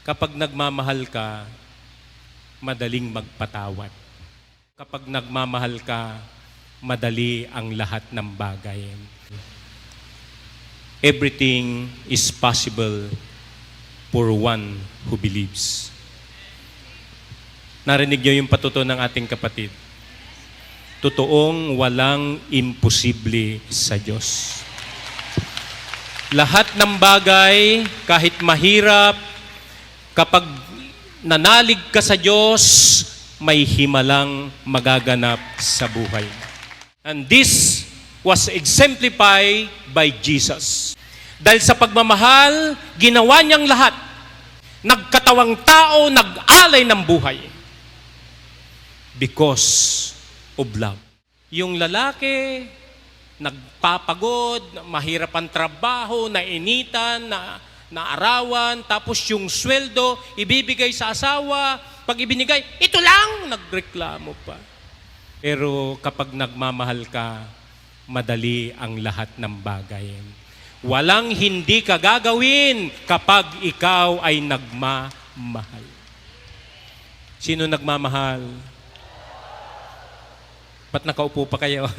Kapag nagmamahal ka, madaling magpatawad. Kapag nagmamahal ka, madali ang lahat ng bagay. Everything is possible for one who believes. Narinig niyo yung patuto ng ating kapatid. Totoong walang imposible sa Diyos. Lahat ng bagay, kahit mahirap, kapag nanalig ka sa Diyos, may himalang magaganap sa buhay. And this was exemplified by Jesus. Dahil sa pagmamahal, ginawa niyang lahat. Nagkatawang tao, nag-alay ng buhay. Because of love. Yung lalaki, nagpapagod, mahirap ang trabaho, nainitan, naarawan, tapos yung sweldo, ibibigay sa asawa, pag ibinigay, ito lang, nagreklamo pa. Pero kapag nagmamahal ka, madali ang lahat ng bagay. Walang hindi ka gagawin kapag ikaw ay nagmamahal. Sino nagmamahal? Ba't nakaupo pa kayo?